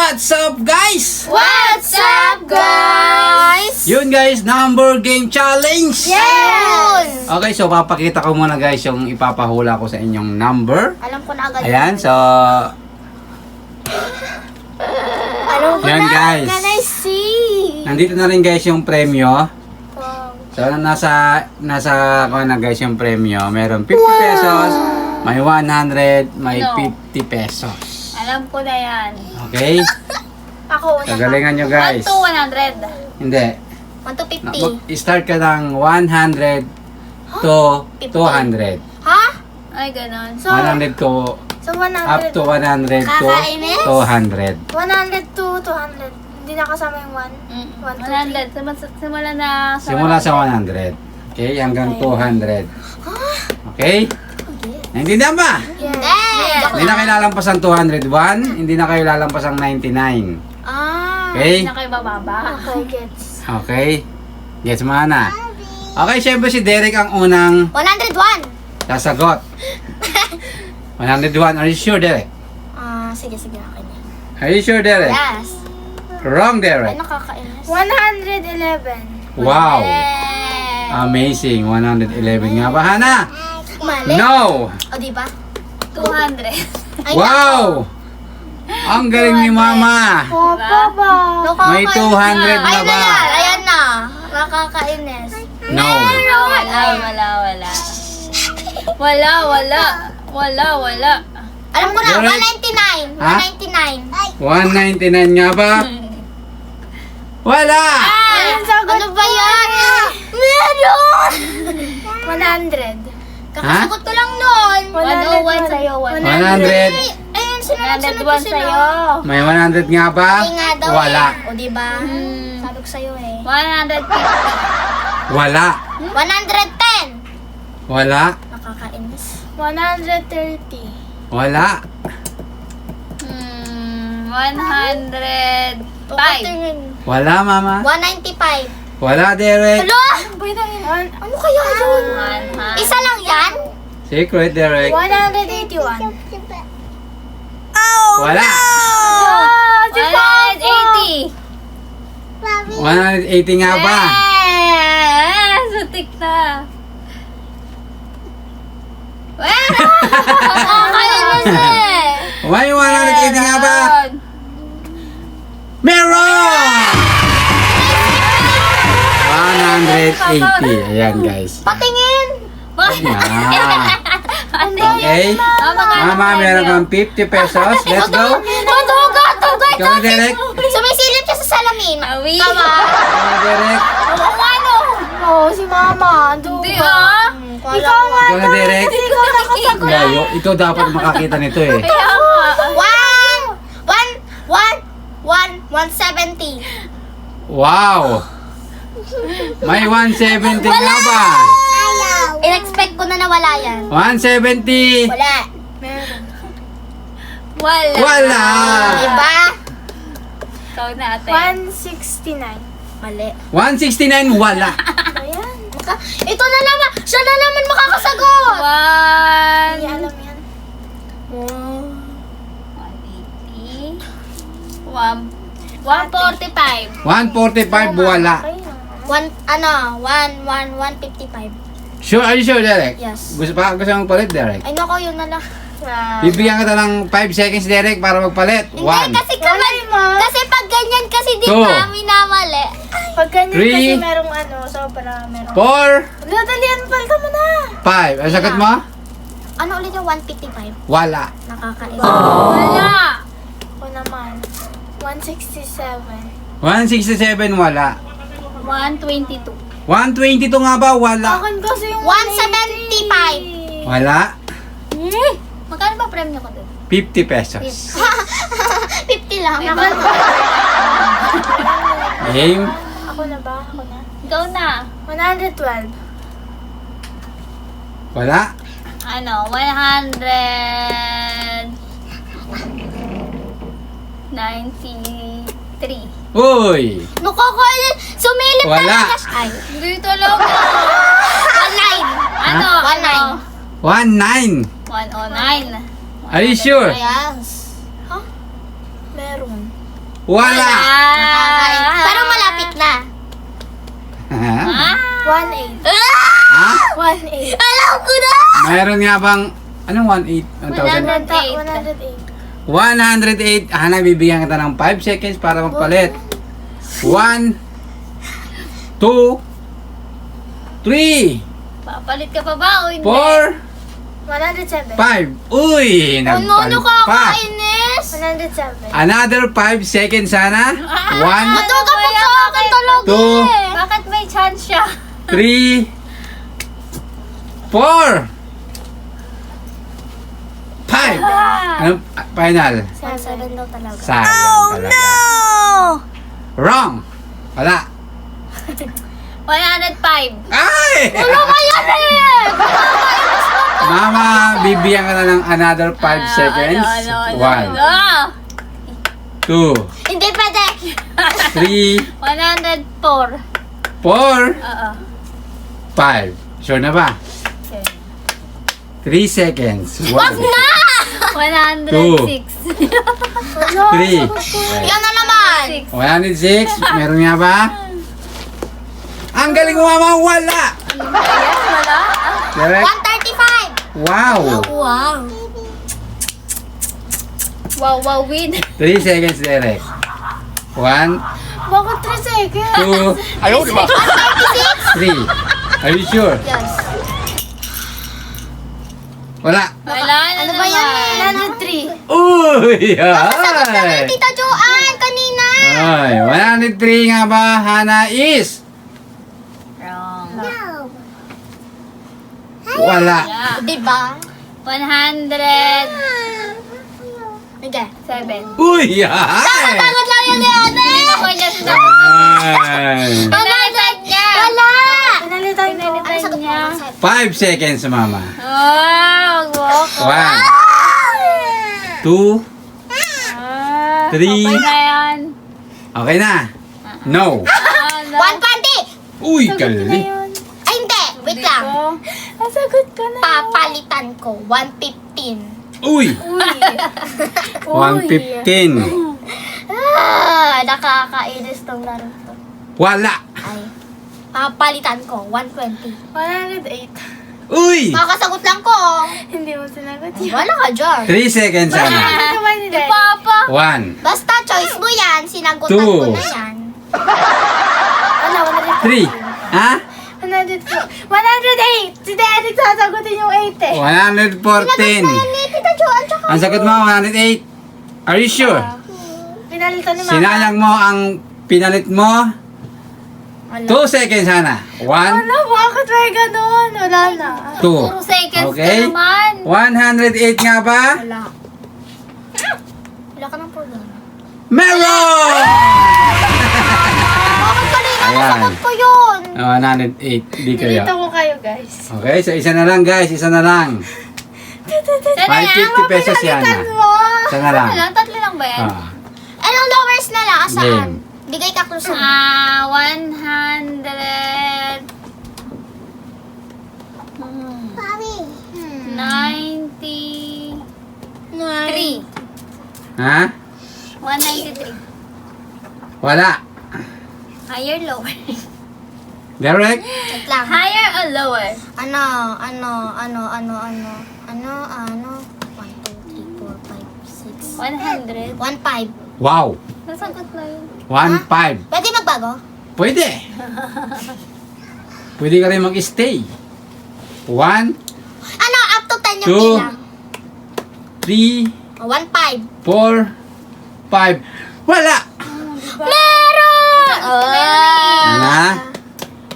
What's up guys? What's up, guys? Yun guys, number game challenge! Yes! Okay, so papakita ko muna guys yung ipapahula ko sa inyong number. Alam ko na agad. Ayan, so Alam ko yan, na. guys. Can I see? nandito na rin guys yung premyo. Wow. So nasa ko na guys yung premyo. Meron 50 pesos, may 100, may No. 50 pesos. Alam ko na yan. Okay? Ako una. Kagalingan nyo 1 guys. to 100. Hindi. 1 to 50. Start ka ng 100 to 200. Ha? Ay, ganon. So, 100 to so 100. up to 100 to Kakainis? 200. 100 to 200. Hindi na kasama yung 1. 1, 2, 100. Simula na Simula sa 100. Okay, hanggang 200. Okay? Naintindihan ba? Yes. Hindi na kayo lalampasan 201, hindi na kayo lalampasan 99. Ah. Okay? Hindi na kayo bababa. Okay, gets. Okay? Gets mo na. Okay, syempre si Derek ang unang 101. sasagot. 101. Are you sure, Derek? Sige, akin na. Are you sure, Derek? Yes. Wrong, Ay, Derek. nakakainis. 111. Wow. Amazing. 111 nga ba, Hana? Mali. No! O, diba? 200. Ay, Wow! Ang galing ni Mama. Papa ba? May 200 na Ay, ba? Ayan na. Nakakainis. No. Wala. Alam ko na, Derek? 199. Ha? 199. 199 nga ba? Wala! Ano ba yan? Meron! 100. Kakasagot ko lang nun. 101 sa'yo, 100. Ayun, sunod-sunod ko 101 sila. sa'yo. May 100 nga ba? Ay nga daw Wala. eh. O diba? Sabi ko sa'yo eh. 150. Wala. 110. Wala. Nakakainis. 130. Wala. 105. Wala, Mama. 195. Wala, Derek. Ano? Ano kaya yun? 100. Isa lang yan? Secret, Derek. 181. Wala. Si 180. 180 nga ba? Sutik na. Nakakainis eh. May 180 nga ba? Meron! 180. Ayan, guys. Patingin. Yan. Okay. Mama, Mama, meron kang 50 pesos. Let's go. Tugay. Ikaw, Derek. Sumisilip siya sa salamin. Awi. Tama. Ikaw, Derek. Oo, si Mama. Hindi ah. Ikaw nga. Ikaw na, Derek. Ikaw nakasagot. Gayo. Ikaw dapat makakita nito eh. Kaya nga. 170. Wow! May 170 nga ba? In-expect ko na nawala yan. 170! Wala. Meron. Wala. Wala! Diba? Ikaw na ate. 169. Mali. 169, wala. Ayan. Ito na naman. Siya na naman makakasagot. Hindi alam yan. 180. 145. 145, wala. 155. Sure, are you sure, Derek? Yes. Gusto mong palit, Derek? Ay, nako, yun na lang. Bibigyan kita ng 5 seconds, Derek, para magpalit. Hindi, 1, kasi kasi pag ganyan kasi di Two. ba minamali. Pag ganyan 3, merong sobra, merong... 4, Dalian, palta mo na. 5. Ang sagot mo? Ano ulit yung 155? Wala. Nakakainis. Wala. Ako naman. 167. 167, wala. 122. 122 nga ba? Wala. Akin kasi yung 175. Wala. Magkano ba premyo ko doon? 50 pesos. 50 lang. Game. Ako na ba? Ako na. Ikaw na. 112. Wala. Ano? 193. Uy! Nakakainis. Sumilip Wala. talaga siya. Ay. Hindi talaga. 19. Ano? 19. 109. Are you sure? Yes. Ha? Meron. Wala! Pero malapit na. Ha? 1-8. Ha? 1-8. Alam ko na! Mayroon nga bang, anong 1,000? 108. 108. Hana, bibigyan kita ng 5 seconds para magpalit. 1, 2, 3, Papalit ka pa ba o hindi? 4, 107. 5. Uy! Ano ka Nagpalpak. kainis? 107. Another 5 seconds sana. 1, Matuto po sa akin talaga. 2, Bakit may chance siya? 3, 4, 5. Ano? Final. 7 daw talaga. Sayang talaga. Wrong. Wala. 105. Ay! Ano ba yan eh? Mama, bibigyan ka na ng another 5 seconds. 1, 2, Hindi pwede. 3, 104. 4, Oo. 5. Sure na ba? Okay. 3 seconds. 1, 106. 3, Yan na naman. 106. Meron nga ba? Ang galing mo, mama. Wala. Wala? Direct. 135. Wow. Wow. Wow, win. 3 seconds, direct. 1, Bakit 3 seconds? 2, 3. Are you sure? Yes. Wala. Wala na Ano ba yan? naman. 103. Uy! Sagot na Ay! ng Tita Joanne kanina. Ay, 103 nga ba, Hana, is? Wrong. Wala. Yeah. Diba? 107. Okay. Uy! Ay! Sagot lang yun yan eh. Ako niya sa Ay! pinalitan niya. Wala. Pinalitan ko. Ano Pinalitan sagot niya. mo? 5 seconds, mama. Oh, wag mo. 1, 2, 3. Okay na yan. Okay na. No. No. 120. Uy, galing. Ay, hindi. Wait lang. Ang sagot ko na. Papalitan ko. 115. Uy! 115. Nakakainis tong laro to. Wala. Ay. Papalitan ko. 120. 108. Uy! Makakasagot lang ko. Hindi mo sinagot Ay, wala ka dyan. 3 seconds, Hana. Si Papa. 1, Basta choice mo yan. Sinagutan Two. ko na yan. Wala, 3. Ha? 108. Si Derek sasagutin yung 8 eh. 114. Ni Tita Joanne, tsaka Ang sagot mo, 108. Are you sure? Pinalitan ni Mama. Sinayang mo ang pinalit mo. 2 seconds, Hana. 1, Ano? Bakit may ganun? Wala na. 2. Seconds Okay. ka naman. 108 nga ba? wala. Wala ka ng problema. Meron! Bakit kanina Ayan. nasagot ko yun? 108. Di kayo. Dito ko kayo, guys. Okay, so isa na lang, guys. Isa na lang. Sana yan. 550 pesos yan. Isa na lang. Ano lang? Tatlo lang ba yan? Ah, Anong lowers na lang? Saan? Game. Bigay ka clue sa 100. Mami. 93. ha? 193. Wala. Higher, lower. Direct? Wait lang. Higher or lower? Ano? 1, 2, 3, 4, 5, 6. 100. 1, 5. Wow. Nasagot na yun. 1.5. Pwede magbago? Pwede. Pwede ka rin mag-stay. 1, Ano? Up to 10 yung Two. bilang. 3, 1, 5. 4, 5. Wala! Meron! Na?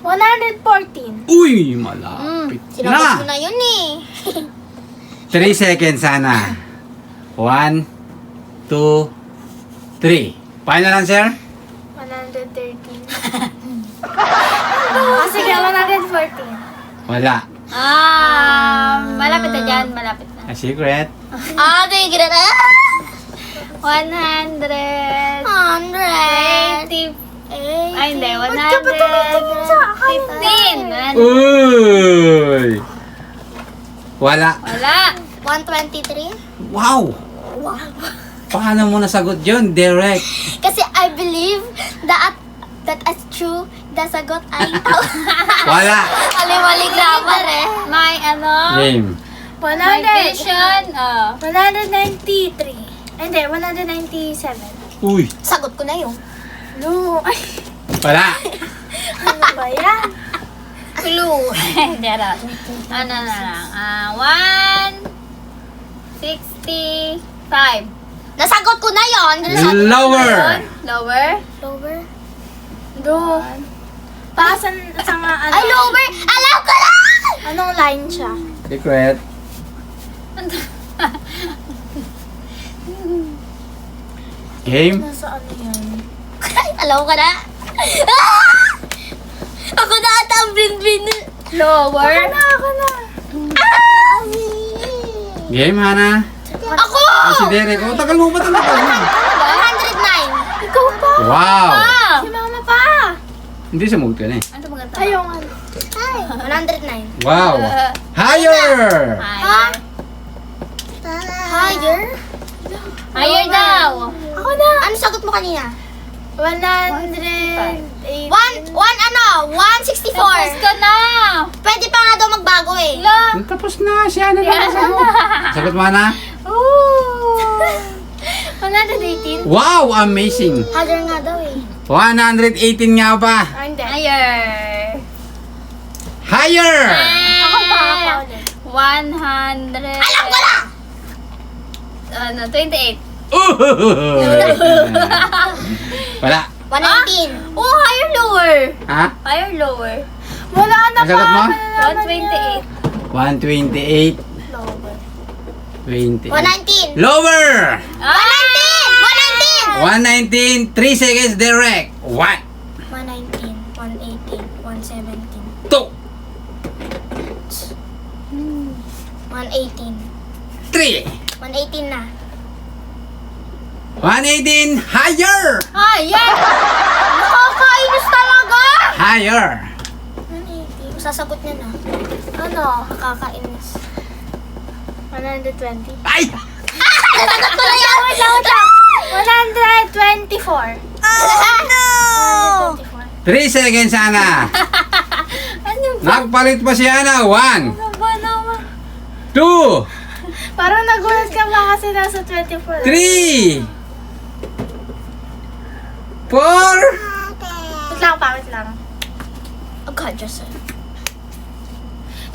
114. Uy, malapit Sinagot mo na. na yun eh. 3 seconds sana. 1, 2, 3. Final answer? 113. Sige, 114. Wala. Malapit na dyan, malapit na. A secret? Okay, great. 100. 100. 80. Ay, Ay, hindi. Ba't ka ba tumitingin sa akin? 15. Uy! Wala. Wala. 123? Wow! Wow. Paano mo nasagot yun? Direct. Kasi That is true. The sagot ay tao. Wala. Mali grammar eh. May ano? Game. May 100. vision. 193. Hindi, 197. Uy. Sagot ko na yun. No. Ay, Wala. Ano ba yan? clue. Charot. Ano na lang? 165. Nasagot ko na yun. Lower. Lower? Lower? Do. Pasan sa nga ano? Ay, lower! Alam ko na! Anong line siya? Secret. Game. Nasa ano yan? Alam ko na. Ako na ata ang bin-bin. Lower? Ako na. Game, Hana. Ako! Ay, si Derek. Oh, tagal mo ba talaga? 109. Ikaw pa. Wow. Si mama pa. Hindi siya mugto na eh. Ano maganda? Ayaw nga. Ay, 109. Wow. Higher. Ha? Higher? Higher daw. Ako na. Ano sagot mo kanina? 164. Tapos ka na. Pwede pa nga daw magbago eh. Tapos na. Siya na lang. Sagot mo, Hana. Ooh. 118. Wow, amazing. Higher nga daw eh. 118 nga ba? Hindi. Higher. Higher. Ako pa ulit. 100. Alam ko na! Ano, 28. Wala. 119. Oh, higher, lower. Ha? Higher, lower. Wala na Ang sagot mo? 128. 128. 20. 119. Lower. 119! 119. 3 seconds direct. 1. 119, 118, 117, 2. 118. 3. 118 na. 118. Higher. Higher. Nakakainis talaga! Higher. 118. Sasagot niya na. Ano? Nakakainis. 120. Ay! Nasagot ko na yan! 124. No! 3 seconds, Ana. Ano ba? Nagpalit pa si Ana. 1. Ano ba naman? 2. Parang nagulat ka ba kasi nasa 24? 3. 4. Wait lang pa, wait lang. Oh God, just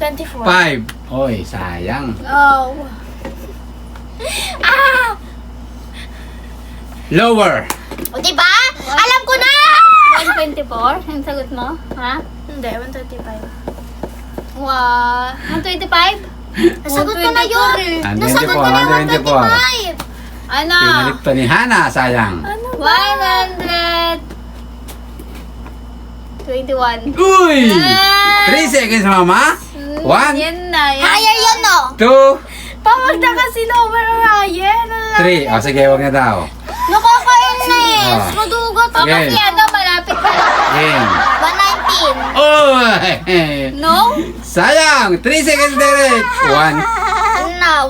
24. 5. Oy, sayang. Oh. Ah! Lower. O diba? Alam ko na! 124? Ang sagot mo? Ha? Hindi, 135. 125? Nasagot ko na yun! 124, Nasagot ko na yung 124. 125! Ano? Pinalik pa ni Hana, sayang. Ano 121. Uy! 3 seconds, mama. 1, Yan na. Yan. Higher yun, no? 2, Pawag na kasi lower or higher. 3. O, sige, wag na daw. Nakakainis! Ah. Madugot Oh, Yes. kasi ano, malapit ka. Game. 119. Uy! No? Sayang! 3 seconds direct. 1, Ano na?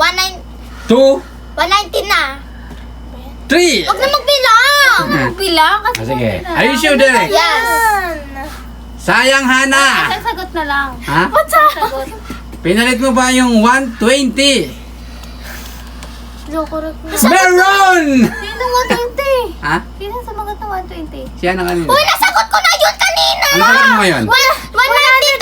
2, 119 na. 3. Huwag na magbilang! Bilang kasi. O, sige. Are you sure, Derek? Yes! Sayang, Hana. Isang sagot na lang. Ha? Sagot. Pinalit mo ba yung 120? Loko rin. Meron! Sino 120? Ha? Sino sumagot ng 120? Siya na kanina. Uy, nasagot ko na yun kanina! Ano sagot mo ngayon? 119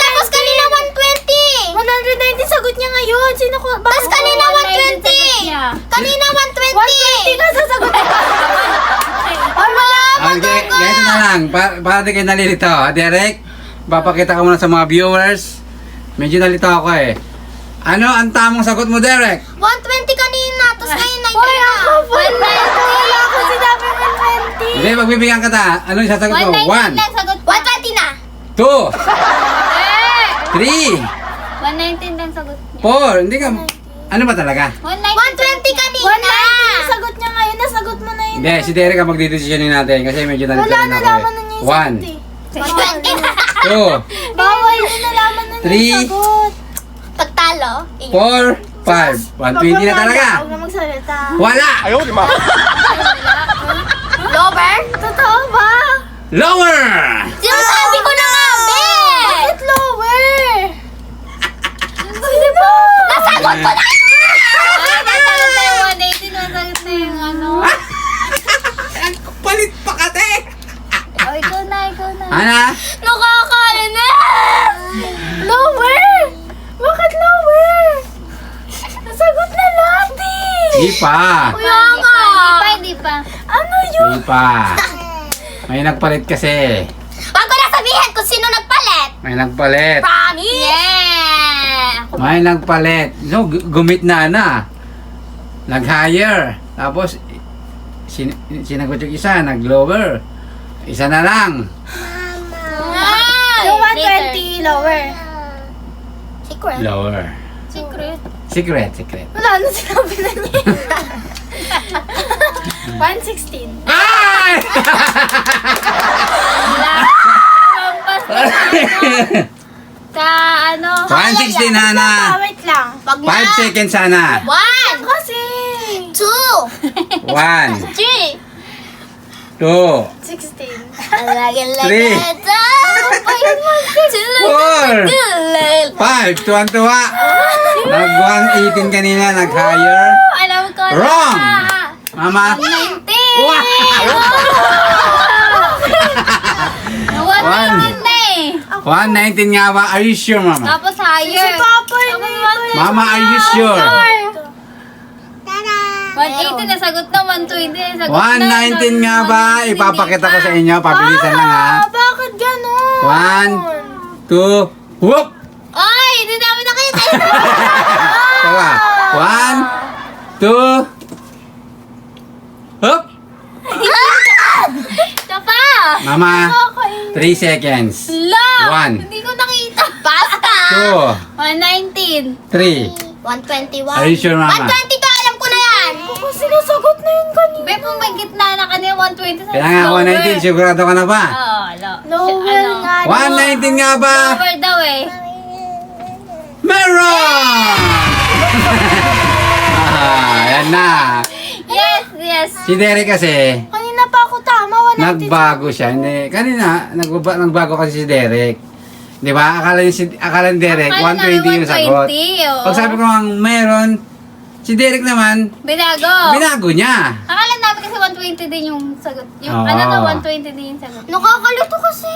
tapos kanina 120! 190 sagot niya ngayon. Sino ko? Tapos kanina 120! Kanina 120! 120 ka sasagot niya! Okay, ganito na lang. Para di kayo nalilito. Derek, papakita ka muna sa mga viewers. Medyo nalito ako eh. Ano ang tamang sagot mo, Derek? 120 kanina, tapos ngayon 90 na. Wala ako sinabi 120. Hindi, magbibigyan ka ta. Ano yung sasagot mo? 119 1, lang sagot. 120 na. 2, 3, 119 lang sagot niya. 4. Hindi ka... Ano ba talaga? 120 kanina. 119 sagot niya ngayon, nasagot mo na yun. Hindi, si Derek ang magdidesisyonin natin kasi medyo nalito Wala, rin ako nalaman na niya yung sagot eh. eh. 1, 2, Bawal na nalaman na niya yung 3, sagot. Pagtalo, 4, 5. 120 na talaga. Huwag na magsalita. Wala! Lover? Totoo ba? Lower! Sinasabi ko na nga, be! Bakit lower? Nasagot ko na! Nasagot na yung 180, nasagot na yung ano. Ang palit pa kate! Oh, ikaw na. Ana? Nakakainis! Lower! Bakit lower? Nasagot na lahat eh! Di pa. Kaya nga! Hindi pa. Ano yun? Di pa. May nagpalit kasi. Wag ko na sabihin kung sino nagpalit! May nagpalit. Promise! Yeah! May nagpalit. No, gumit na. Nag-higher. Tapos, sinagot yung isa, nag-lower. Isa na lang. Ay! Yung 120 lower. Secret. Lower. Secret. Secret. Wala, ano sinabi na niya? 116. Ay! Lampas na sa ano. 116 Hana. Wait lang. Wag 5 seconds Hana. 1! Kasi! 2! 1, 3! 2, 16. 3, 4, 5. Tuwan-tuwa. Nag-118 kanina, nag-higher. Alam ko na. Wrong! Mama. 90! Wow! 119 nga ba? Are you sure, Mama? Tapos higher. Papa yun eh. Mama, are you sure? 180 na sagot na, 120 na sagot na. 119 nga ba? Ipapakita ko sa inyo. Pabilisan lang ha. Bakit ganon? 1, 2, whoop! Ay, hindi namin nakita. Tawa. 1, 2, whoop! Ito pa. Mama, 3 seconds. La. 1, Hindi ko nakita. Basta. 2, 119. 3. 121. Are you sure, Mama? 120 ka, alam ko na yan. Ako sinasagot na yun kanina. Be, kung may gitna na kanina, 120 sa Kaya nga, 119. Sigurado ka na ba? Oo, Lower nga. 119 nga ba? Lower daw eh. Meron! Yan na. Yes. Si Derek kasi, Kanina pa ako tama, 119. nagbago siya. Hindi, kanina, nagbago kasi si Derek. Di ba? Akala ni Derek, Akala 120 yung sagot. 120, oo. Pag sabi ko ang meron, si Derek naman, binago niya. Akala namin kasi 120 din yung sagot. Yung Oo. ano na, 120 din yung sagot. Nakakalito kasi.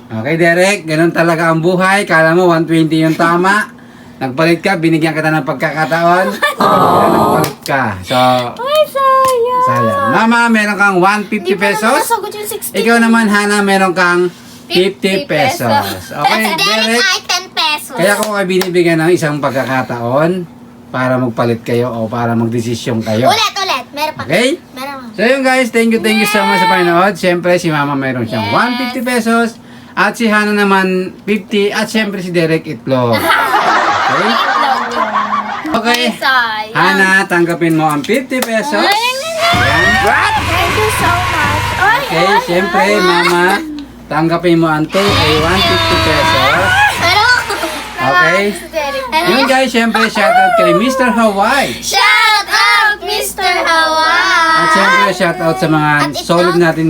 Okay, Derek, ganun talaga ang buhay. Kala mo 120 yung tama. Nagpalit ka, binigyan kita ng pagkakataon. Nagpalit ka. So, Ay, sayang. sayang. Mama, meron kang 150 pesos. Nasagot yung 16. Ikaw naman, Hana, meron kang 50 pesos. Okay, Si Derek Derek. ay 10 pesos. Kaya ko kayo binibigyan ng isang pagkakataon para magpalit kayo o para magdesisyon kayo. Ulit. Meron pa. Okay? Meron pa. So yun guys, thank you so much sa panonood. Siyempre si Mama mayroon siyang 150 pesos at si Hana naman 50 at siyempre si Derek itlog. Okay? Okay. Sayang. Hana, tanggapin mo ang 50 pesos. Ayan. Thank you so much. Ay, Okay, siyempre Mama, tanggapin mo ang 2 ay 150 pesos. Pero, Okay? si Derek. Yun guys, siyempre shoutout kay Mr. Hawaii. Shout out, Mr. Hawaii. At siyempre shoutout sa mga At itlog. solid natin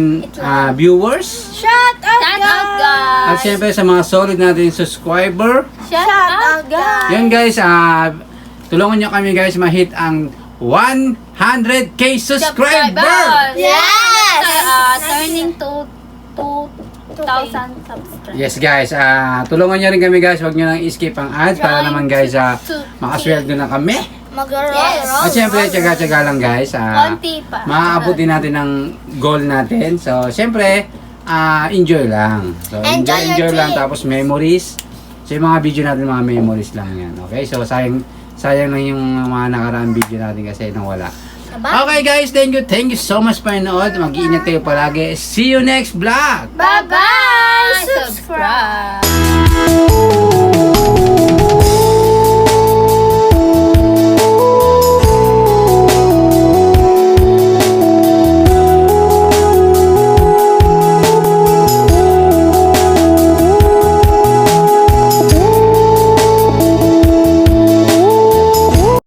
viewers. Shout out, Shout out, guys. At siyempre sa mga solid natin subscriber. Shout Shout out, out, guys. Yun guys, tulungan nyo kami guys ma-hit ang 100k subscriber! Yes! Turning to 2,000 subscribers. Yes guys, tulungan nyo rin kami guys, huwag nyo nang skip ang ads para naman guys makasweldo na kami. Mag-roll. At siyempre, tsaga-tsaga lang guys, Konti pa. maaabuti natin ang goal natin. So, siyempre, enjoy lang. So, Enjoy your lang. trip. Tapos memories. So, yung mga video natin, mga memories lang yan. Okay? So, sayang lang yung mga nakaraang video natin kasi nawala. Okay guys, thank you so much for panonood. Mag-iingat kayo palagi. See you next vlog! Bye-bye! Subscribe.